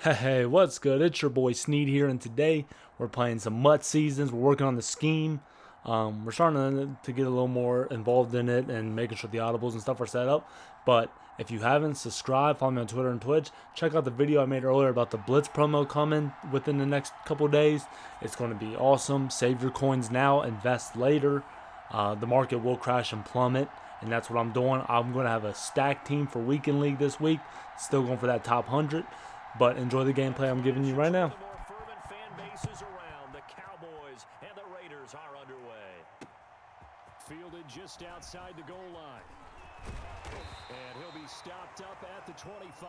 Hey, what's good? It's your boy Sneed here, and today we're playing some MUT seasons. We're working on the scheme. We're starting to get a little more involved in it and making sure the audibles and stuff are set up. But if you haven't subscribed, follow me on Twitter and Twitch. Check out the video I made earlier about the Blitz promo coming within the next couple days. It's going to be awesome. Save your coins now, invest later. The market will crash and plummet, and that's what I'm doing. I'm going to have a stacked team for Weekend League this week. Still going for that top 100. But enjoy the gameplay I'm giving you right now. The Cowboys and the Raiders are underway. Fielded just outside the goal line. And he'll be stopped up at the 25.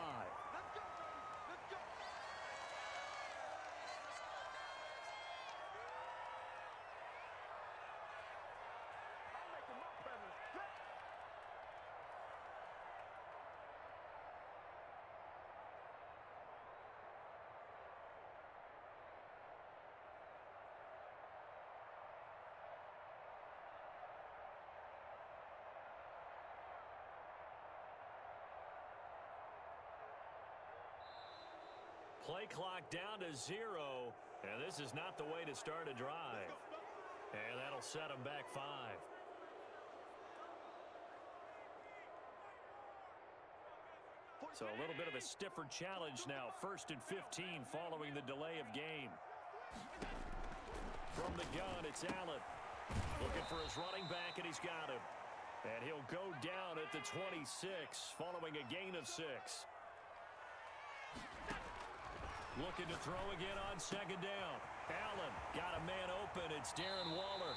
Play clock down to 0, and this is not the way to start a drive. And that'll set them back 5. So a little bit of a stiffer challenge now. 1st and 15 following the delay of game. From the gun, it's Allen. Looking for his running back, and he's got him. And he'll go down at the 26 following a gain of 6. Looking to throw again on 2nd down. Allen got a man open. It's Darren Waller.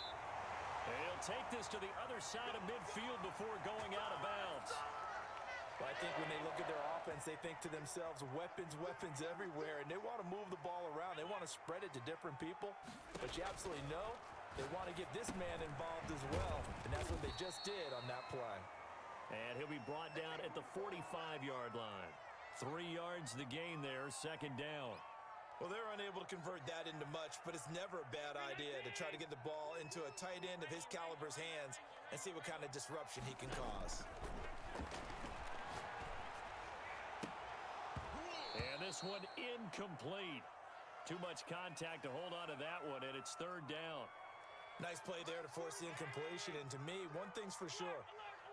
He'll take this to the other side of midfield before going out of bounds. Well, I think when they look at their offense, they think to themselves, weapons everywhere, and they want to move the ball around. They want to spread it to different people, but you absolutely know they want to get this man involved as well, and that's what they just did on that play. And he'll be brought down at the 45-yard line. 3 yards the gain there, 2nd down. Well, they're unable to convert that into much, but it's never a bad idea to try to get the ball into a tight end of his caliber's hands and see what kind of disruption he can cause. And this one incomplete. Too much contact to hold on to that one, and it's 3rd down. Nice play there to force the incompletion, and to me, one thing's for sure.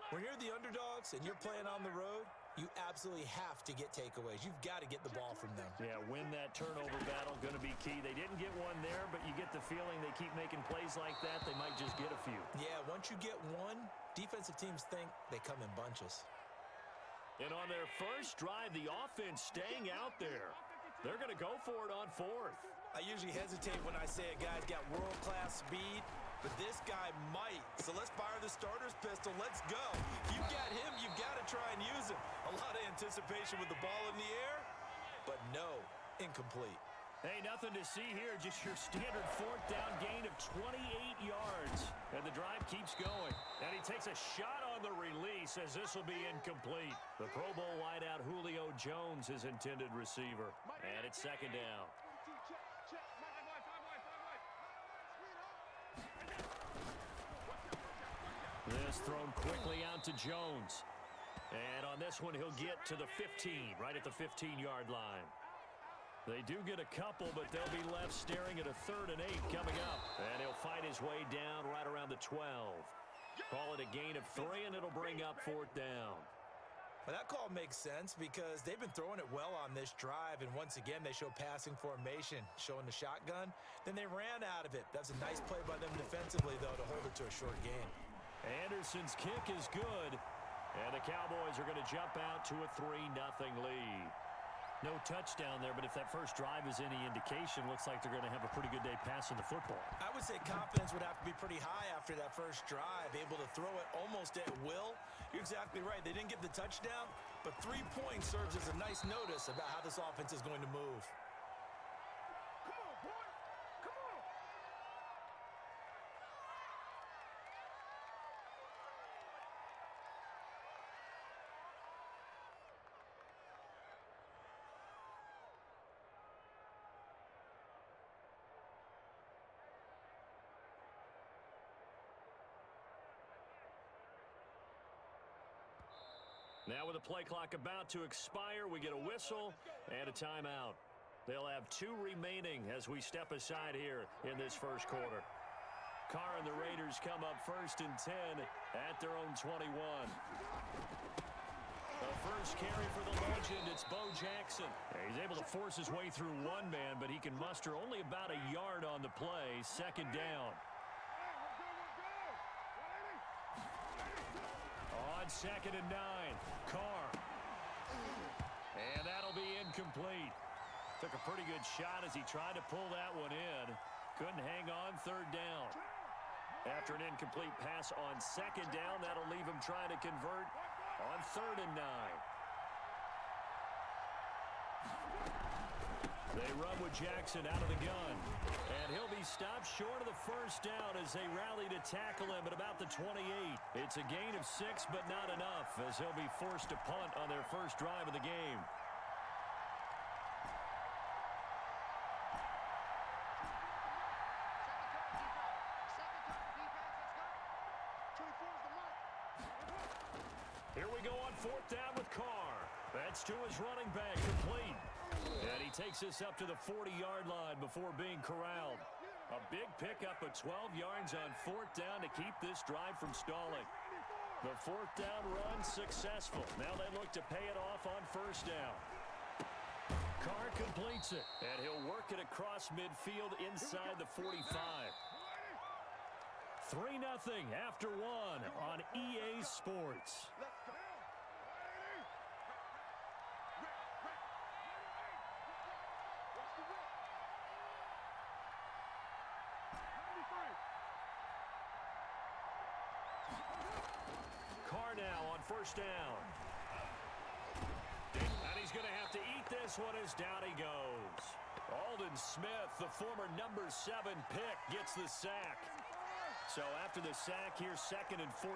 When you're the underdogs and you're playing on the road, you absolutely have to get takeaways. You've got to get the ball from them. Yeah, win that turnover battle, going to be key. They didn't get one there, but you get the feeling they keep making plays like that, they might just get a few. Yeah, once you get one, defensive teams think they come in bunches. And on their first drive, the offense staying out there. They're going to go for it on 4th. I usually hesitate when I say a guy's got world-class speed, but this guy might. So let's fire the starter's pistol. Let's go. If you got him, you've got to try and use him. A lot of anticipation with the ball in the air, but no, incomplete. Hey, nothing to see here. Just your standard 4th down gain of 28 yards. And the drive keeps going. And he takes a shot on the release as this will be incomplete. The Pro Bowl wideout Julio Jones, his intended receiver. And it's 2nd down. This thrown quickly out to Jones. And on this one, he'll get to the 15, right at the 15-yard line. They do get a couple, but they'll be left staring at a 3rd and 8 coming up. And he'll fight his way down right around the 12. Call it a gain of 3, and it'll bring up 4th down. Well, that call makes sense because they've been throwing it well on this drive, and once again, they show passing formation, showing the shotgun. Then they ran out of it. That's a nice play by them defensively, though, to hold it to a short gain. Anderson's kick is good, and the Cowboys are going to jump out to a 3-0 lead. No touchdown there, but if that first drive is any indication, looks like they're going to have a pretty good day passing the football. I would say confidence would have to be pretty high after that first drive, able to throw it almost at will. You're exactly right. They didn't get the touchdown, but 3 points serves as a nice notice about how this offense is going to move. Now with the play clock about to expire, we get a whistle and a timeout. They'll have 2 remaining as we step aside here in this first quarter. Carr and the Raiders come up 1st and 10 at their own 21. The first carry for the legend, it's Bo Jackson. He's able to force his way through one man, but he can muster only about a yard on the play. 2nd down. On 2nd and 9, Carr. And that'll be incomplete. Took a pretty good shot as he tried to pull that one in. Couldn't hang on. 3rd down. After an incomplete pass on 2nd down, that'll leave him trying to convert on 3rd and 9. They run with Jackson out of the gun. And he'll be stopped short of the 1st down as they rally to tackle him at about the 28. It's a gain of 6, but not enough, as he'll be forced to punt on their first drive of the game. Here we go on 4th down with Carr. That's to his running back, complete. And he takes us up to the 40-yard line before being corralled. A big pickup of 12 yards on 4th down to keep this drive from stalling. The 4th down run successful. Now they look to pay it off on 1st down. Carr completes it, and he'll work it across midfield inside the 45. 3-0 after 1 on EA Sports. Carr now on 1st down. And he's going to have to eat this one as down he goes. Aldon Smith, the former number 7 pick, gets the sack. So after the sack, here's 2nd and 14.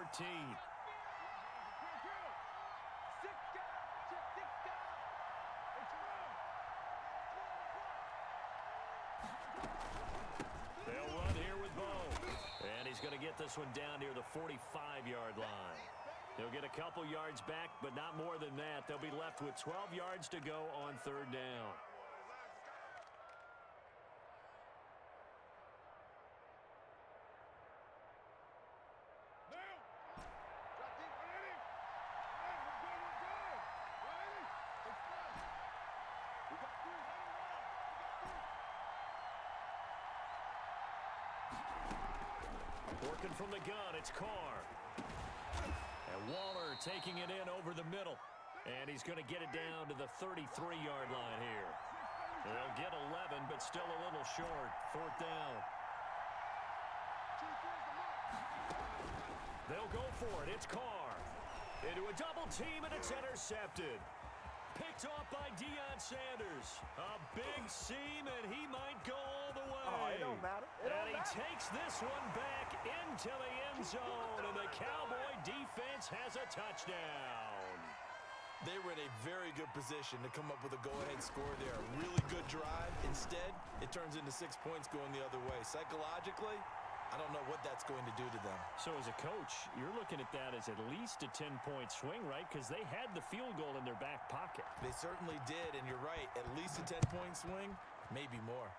They'll run here with Bo. And he's going to get this one down near the 45-yard line. They'll get a couple yards back, but not more than that. They'll be left with 12 yards to go on 3rd down. Working from the gun, it's Carr. And Waller taking it in over the middle. And he's going to get it down to the 33-yard line here. They'll get 11, but still a little short. 4th down. They'll go for it. It's Carr. Into a double team, and it's intercepted. Picked off by Deion Sanders. A big seam, and he might go all the way. Oh, it don't matter. And he takes this one back into the end zone, and the Cowboy defense has a touchdown. They were in a very good position to come up with a go-ahead score there. A really good drive. Instead, it turns into 6 points going the other way. Psychologically, I don't know what that's going to do to them. So as a coach, you're looking at that as at least a 10-point swing, right? Because they had the field goal in their back pocket. They certainly did, and you're right. At least a 10-point swing, maybe more.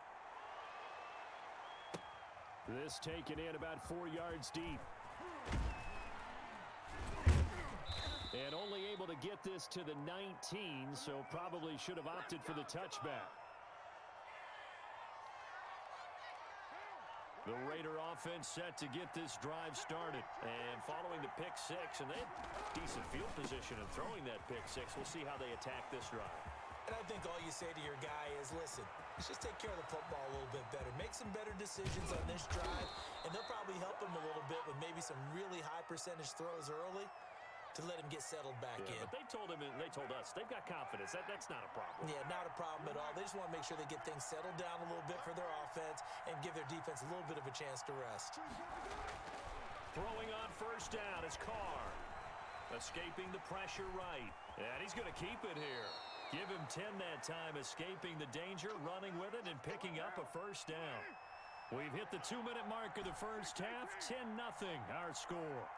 This taken in about 4 yards deep. And only able to get this to the 19, so probably should have opted for the touchback. The Raider offense set to get this drive started. And following the pick six, and they had decent field position in throwing that pick six. We'll see how they attack this drive. And I think all you say to your guy is, listen, let's just take care of the football a little bit better. Make some better decisions on this drive, and they'll probably help him a little bit with maybe some really high percentage throws early to let him get settled back in. But they told him, and they told us, they've got confidence. That's not a problem. Yeah, not a problem at all. They just want to make sure they get things settled down a little bit for their offense and give their defense a little bit of a chance to rest. Throwing on first down is Carr. Escaping the pressure right. And he's going to keep it here. Give him 10 that time, escaping the danger, running with it, and picking up a first down. We've hit the 2-minute mark of the first half. 10-0 our score.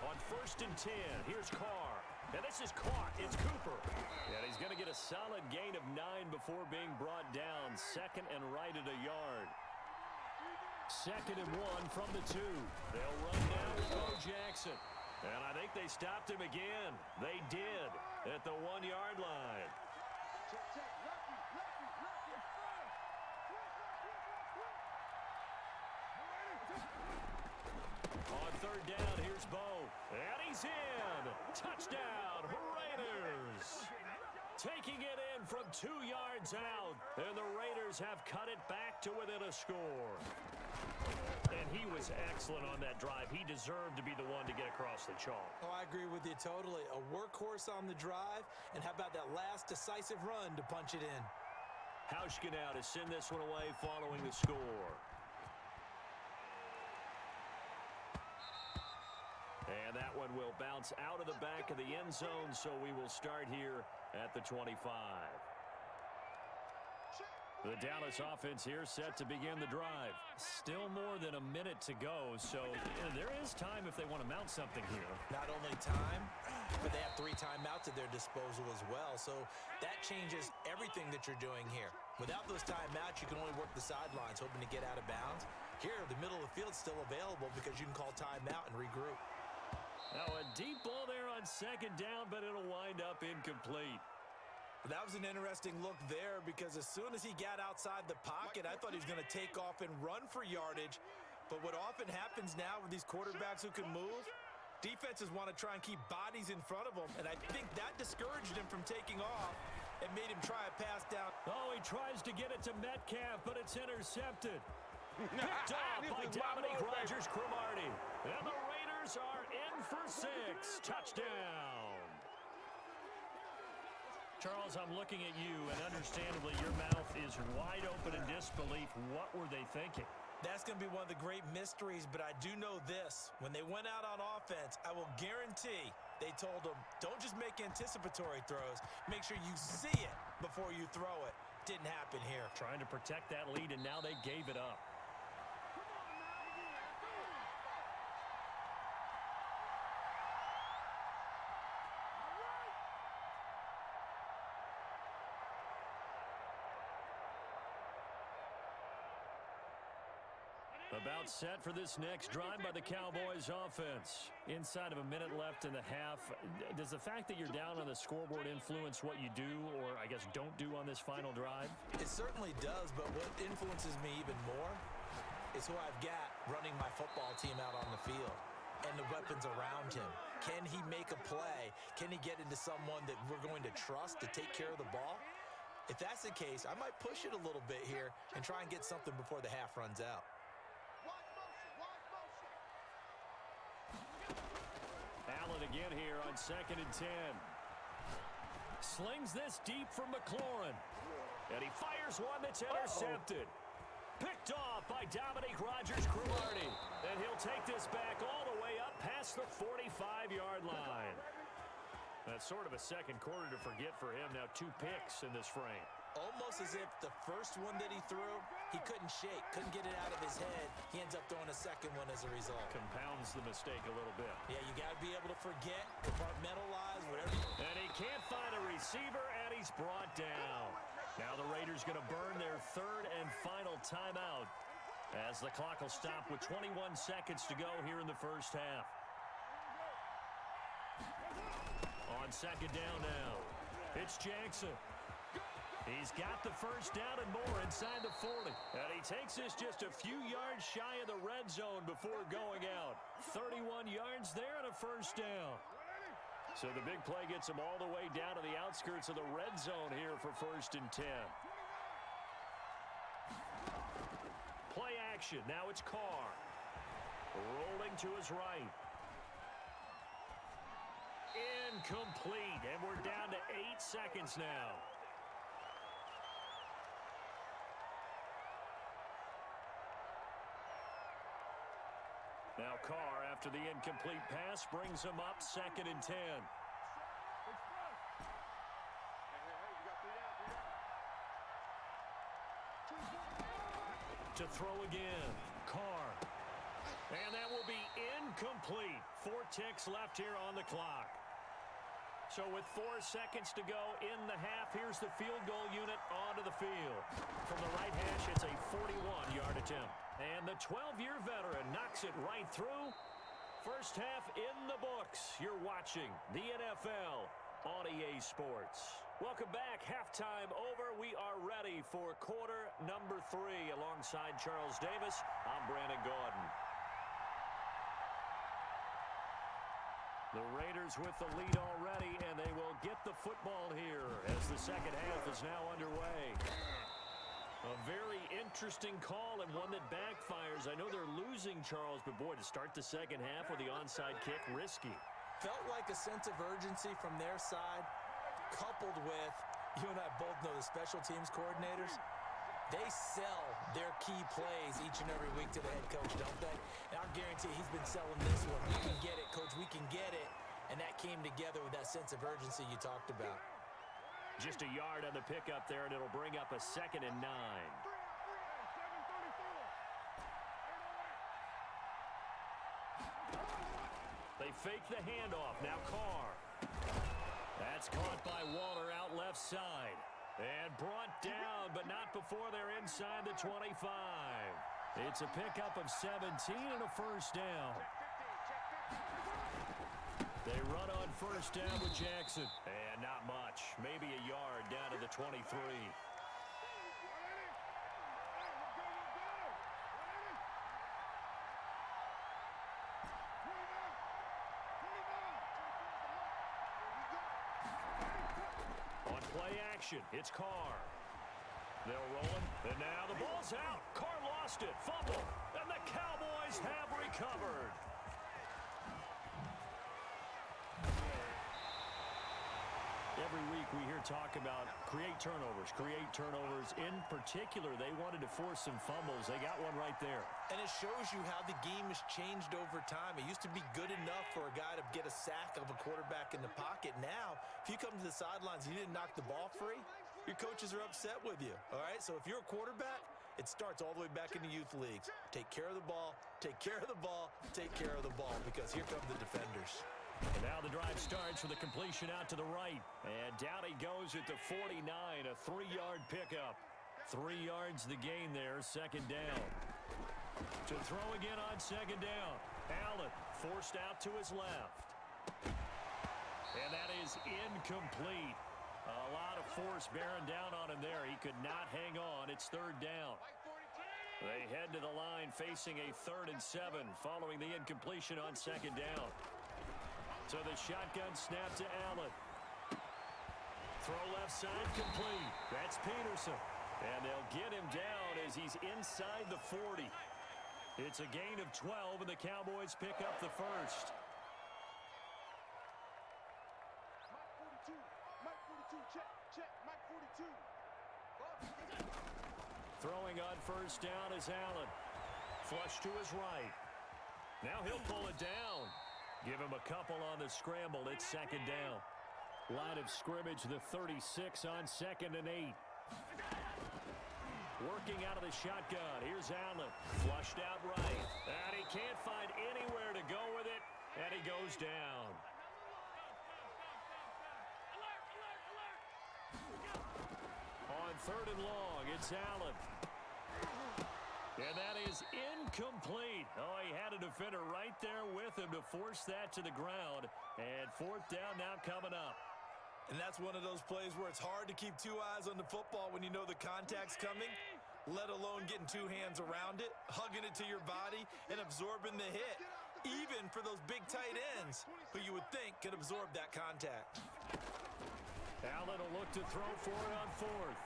On 1st and 10, here's Carr. And this is caught. It's Cooper. And he's going to get a solid gain of 9 before being brought down. Second and right at a yard. Second and 1 from the 2. They'll run down with Bo Jackson. And I think they stopped him again. They did at the 1-yard line. On third down, here's Bo. And he's in. Touchdown, Raiders. Taking it in from 2 yards out. And the Raiders have cut it back to within a score. And he was excellent on that drive. He deserved to be the one to get across the chalk. Oh, I agree with you totally. A workhorse on the drive. And how about that last decisive run to punch it in? Hauschka now to send this one away following the score. And that one will bounce out of the back of the end zone, so we will start here at the 25. The Dallas offense here set to begin the drive. Still more than a minute to go, so there is time if they want to mount something here. Not only time, but they have 3 timeouts at their disposal as well, so that changes everything that you're doing here. Without those timeouts, you can only work the sidelines, hoping to get out of bounds. Here, the middle of the field is still available because you can call timeout and regroup. Now a deep ball there on second down, but it'll wind up incomplete. That was an interesting look there because as soon as he got outside the pocket, I thought he was going to take off and run for yardage. But what often happens now with these quarterbacks who can move, defenses want to try and keep bodies in front of them, and I think that discouraged him from taking off and made him try a pass down. Oh, he tries to get it to Metcalf, but it's intercepted. Picked off by Dominique Rodgers-Cromartie. And the Raiders are in for 6. Touchdown. Charles, I'm looking at you, and understandably your mouth is wide open in disbelief. What were they thinking? That's going to be one of the great mysteries, but I do know this. When they went out on offense, I will guarantee they told them, don't just make anticipatory throws. Make sure you see it before you throw it. Didn't happen here. Trying to protect that lead, and now they gave it up. About set for this next drive by the Cowboys offense. Inside of a minute left in the half. Does the fact that you're down on the scoreboard influence what you do, or I guess don't do on this final drive? It certainly does, but what influences me even more is who I've got running my football team out on the field and the weapons around him. Can he make a play? Can he get into someone that we're going to trust to take care of the ball? If that's the case, I might push it a little bit here and try and get something before the half runs out. Allen again here on 2nd and 10. Slings this deep from McLaurin. And he fires one that's intercepted. Picked off by Dominique Rodgers-Cromartie. And he'll take this back all the way up past the 45-yard line. That's sort of a second quarter to forget for him. Now 2 picks in this frame. Almost as if the first one that he threw, he couldn't shake, couldn't get it out of his head. He ends up throwing a second one as a result. Compounds the mistake a little bit. Yeah, you got to be able to forget, compartmentalize, whatever. And he can't find a receiver, and he's brought down. Now the Raiders going to burn their 3rd and final timeout as the clock will stop with 21 seconds to go here in the first half. On 2nd down now, it's Jackson. He's got the first down and more inside the 40. And he takes this just a few yards shy of the red zone before going out. 31 yards there and a first down. So the big play gets him all the way down to the outskirts of the red zone here for 1st and 10. Play action. Now it's Carr. Rolling to his right. Incomplete. And we're down to 8 seconds now. Now Carr, after the incomplete pass, brings him up 2nd and 10. To throw again, Carr. And that will be incomplete. 4 ticks left here on the clock. So with 4 seconds to go in the half, here's the field goal unit onto the field. From the right hash, it's a 41-yard attempt. And the 12-year veteran knocks it right through. First half in the books. You're watching the NFL on EA Sports. Welcome back. Halftime over. We are ready for quarter number 3. Alongside Charles Davis, I'm Brandon Gordon. The Raiders with the lead already, and they will get the football here as the second half is now underway. A very interesting call and one that backfires. I know they're losing, Charles, but boy, to start the second half with the onside kick, risky. Felt like a sense of urgency from their side, coupled with, you and I both know the special teams coordinators, they sell their key plays each and every week to the head coach, don't they? And I'll guarantee he's been selling this one. We can get it, coach. We can get it. And that came together with that sense of urgency you talked about. Just a yard on the pickup there, and it'll bring up a 2nd and 9. They fake the handoff. Now Carr. That's caught by Waller out left side. And brought down, but not before they're inside the 25. It's a pickup of 17 and a first down. They run on first down with Jackson. And not much. Maybe a yard down to the 23. On play action, it's Carr. They'll roll him, and now the ball's out. Carr lost it, fumble, and the Cowboys have recovered. Every week we hear talk about create turnovers. In particular, they wanted to force some fumbles. They got one right there. And it shows you how the game has changed over time. It used to be good enough for a guy to get a sack of a quarterback in the pocket. Now, if you come to the sidelines and you didn't knock the ball free, your coaches are upset with you, all right? So if you're a quarterback, it starts all the way back in the youth leagues. Take care of the ball, take care of the ball, take care of the ball, because here come the defenders. And now the drive starts with a completion out to the right. And down he goes at the 49, a 3-yard pickup. 3 yards the gain there, 2nd down. To throw again on 2nd down. Allen forced out to his left. And that is incomplete. A lot of force bearing down on him there. He could not hang on. It's 3rd down. They head to the line facing a 3rd and 7 following the incompletion on 2nd down. So the shotgun snap to Allen. Throw left side complete. That's Peterson. And they'll get him down as he's inside the 40. It's a gain of 12, and the Cowboys pick up the first. Mike 42, check, Mike 42. Throwing on first down is Allen. Flush to his right. Now he'll pull it down. Give him a couple on the scramble. It's 2nd down. Line of scrimmage, the 36 on 2nd and 8. Working out of the shotgun. Here's Allen. Flushed out right. And he can't find anywhere to go with it. And he goes down. On 3rd and long, it's Allen. And that is incomplete. Oh, he had a defender right there with him to force that to the ground. And 4th down now coming up. And that's one of those plays where it's hard to keep 2 eyes on the football when you know the contact's coming, let alone getting 2 hands around it, hugging it to your body, and absorbing the hit, even for those big tight ends who you would think could absorb that contact. Allen will look to throw for it on 4th.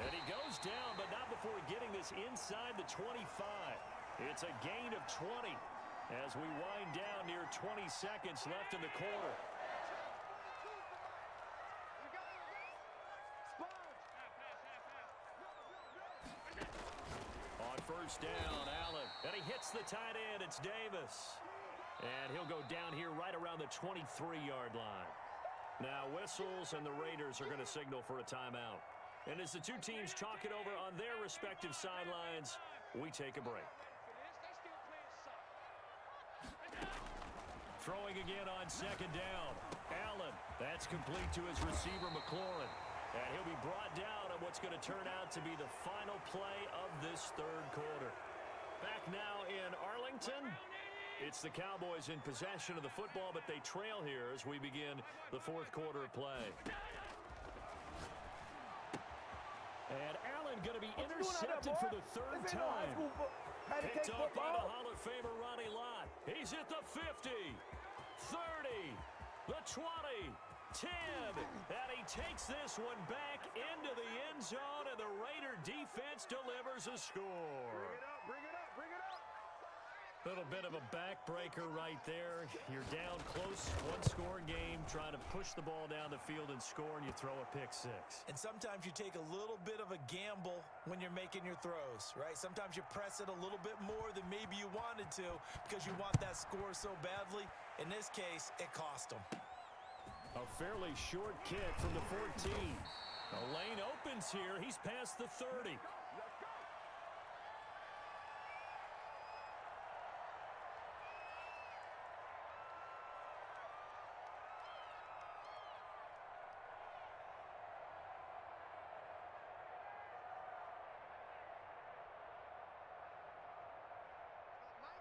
And he goes down, but not before getting this inside the 25. It's a gain of 20 as we wind down near 20 seconds left in the quarter. On first down, Allen. And he hits the tight end. It's Davis. And he'll go down here right around the 23-yard line. Now whistles, and the Raiders are going to signal for a timeout. And as the two teams talk it over on their respective sidelines, we take a break. Throwing again on second down. Allen, that's complete to his receiver, McLaurin. And he'll be brought down on what's going to turn out to be the final play of this third quarter. Back now in Arlington. It's the Cowboys in possession of the football, but they trail here as we begin the fourth quarter of play. And Allen going to be intercepted for the third time. Picked off by the Hall of Famer Ronnie Lott. He's at the 50, 30, the 20, 10. And he takes this one back into the end zone, and the Raider defense delivers a score. Bring it up, bring it up. Little bit of a backbreaker right there. You're down close, one-score game, trying to push the ball down the field and score, and you throw a pick six. And sometimes you take a little bit of a gamble when you're making your throws, right? Sometimes you press it a little bit more than maybe you wanted to because you want that score so badly. In this case, it cost them. A fairly short kick from the 14. The lane opens here. He's past the 30.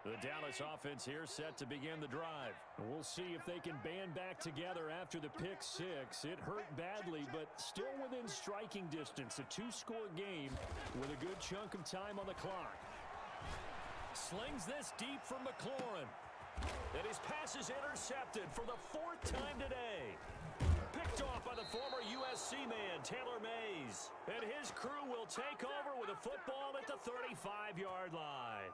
The Dallas offense here set to begin the drive. We'll see if they can band back together after the pick six. It hurt badly, but still within striking distance. A two-score game with a good chunk of time on the clock. Slings this deep for McLaurin. And his pass is intercepted for the fourth time today. Picked off by the former USC man, Taylor Mays. And his crew will take over with a football at the 35-yard line.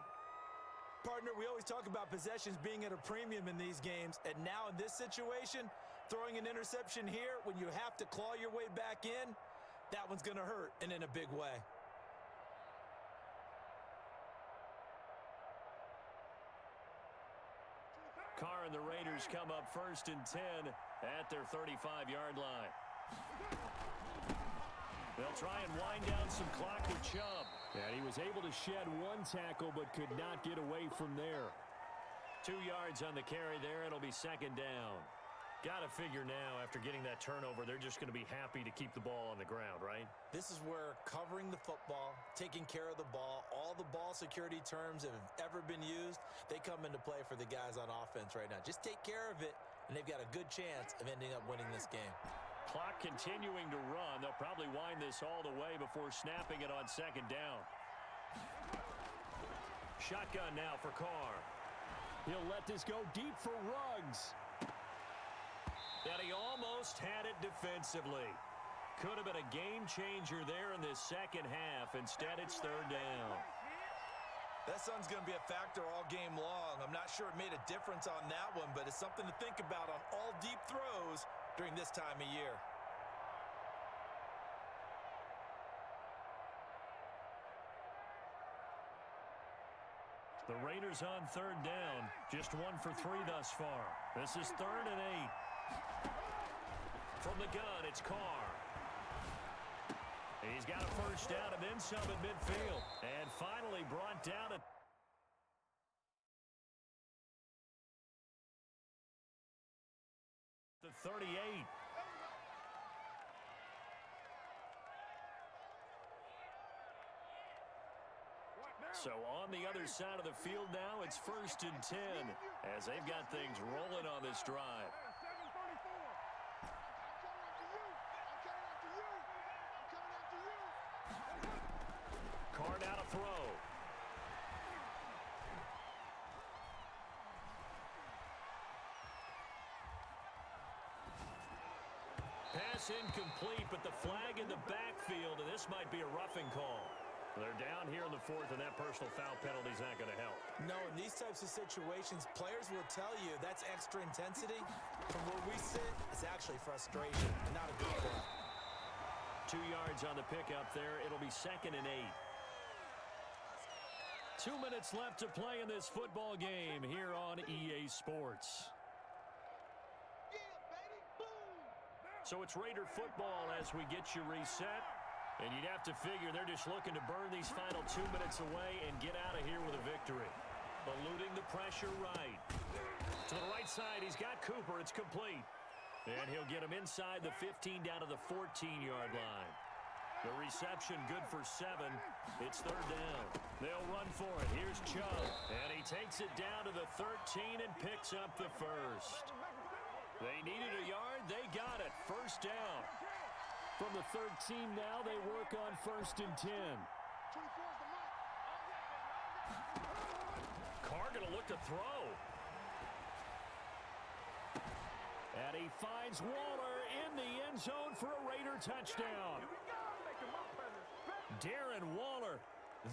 Partner, we always talk about possessions being at a premium in these games, and now in this situation, throwing an interception here when you have to claw your way back in, that one's going to hurt, and in a big way. Carr and the Raiders come up 1st and 10 at their 35-yard line. They'll try and wind down some clock with Chubb. And he was able to shed one tackle but could not get away from there. 2 yards on the carry there. It'll be second down. Got to figure now, after getting that turnover, they're just going to be happy to keep the ball on the ground, right? This is where covering the football, taking care of the ball, all the ball security terms that have ever been used, they come into play for the guys on offense right now. Just take care of it, and they've got a good chance of ending up winning this game. Clock continuing to run. They'll probably wind this all the way before snapping it on second down. Shotgun now for Carr. He'll let this go deep for Ruggs. And he almost had it defensively. Could have been a game changer there in this second half. Instead, it's third down. That sun's going to be a factor all game long. I'm not sure it made a difference on that one, but it's something to think about on all deep throws during this time of year. The Raiders on third down. Just 1 for 3 thus far. This is 3rd and 8. From the gun, it's Carr. He's got a first down and then some at midfield. And finally brought down at the 38. So on the other side of the field now, it's 1st and 10 as they've got things rolling on this drive. Carr now to throw. Pass incomplete, but the flag in the backfield, and this might be a roughing call. They're down here in the 4th, and that personal foul penalty is not going to help. No, in these types of situations, players will tell you that's extra intensity. From where we sit, it's actually frustration, and not a good play. 2 yards on the pickup there. It'll be 2nd and 8. 2 minutes left to play in this football game here on EA Sports. So it's Raider football as we get you reset. And you'd have to figure they're just looking to burn these final 2 minutes away and get out of here with a victory. Eluding the pressure right. To the right side, he's got Cooper. It's complete. And he'll get him inside the 15 down to the 14-yard line. The reception good for 7. It's third down. They'll run for it. Here's Chubb. And he takes it down to the 13 and picks up the first. They needed a yard. They got it. First down. From the 13 now, they work on 1st and 10. Carr going to look to throw. And he finds Waller in the end zone for a Raider touchdown. Darren Waller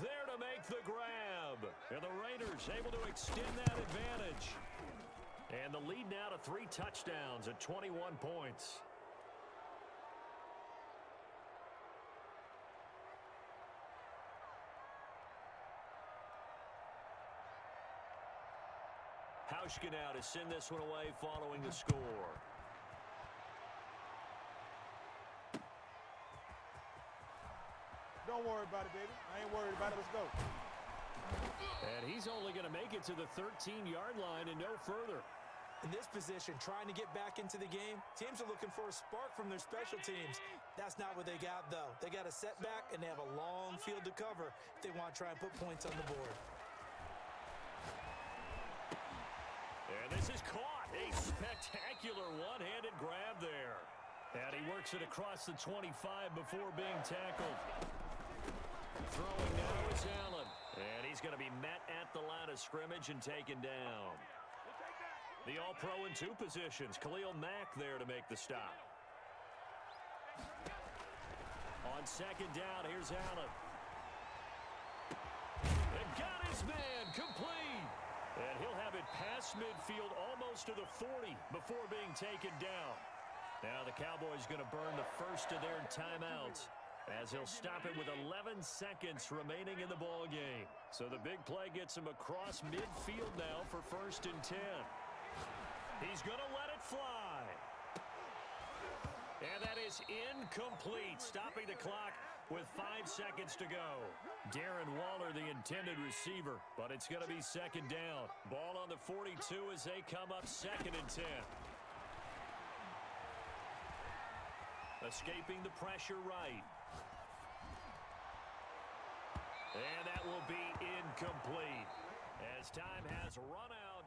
there to make the grab. And the Raiders able to extend that advantage. And the lead now to 3 touchdowns at 21 points. Hauschka now to send this one away following the score. Don't worry about it, baby. I ain't worried about it. Let's go. And he's only going to make it to the 13-yard line and no further. In this position, trying to get back into the game, teams are looking for a spark from their special teams. That's not what they got, though. They got a setback, and they have a long field to cover if they want to try and put points on the board. And this is caught. A spectacular one-handed grab there. And he works it across the 25 before being tackled. Throwing now is Allen. And he's going to be met at the line of scrimmage and taken down. The All-Pro in 2 positions. Khalil Mack there to make the stop. On 2nd down, here's Allen. And got his man complete. And he'll have it past midfield almost to the 40 before being taken down. Now the Cowboys going to burn the first of their timeouts as he'll stop it with 11 seconds remaining in the ball game. So the big play gets him across midfield now for 1st and 10. He's going to let it fly. And that is incomplete, stopping the clock with 5 seconds to go. Darren Waller, the intended receiver, but it's going to be 2nd down. Ball on the 42 as they come up 2nd and 10. Escaping the pressure right. And that will be incomplete as time has run out.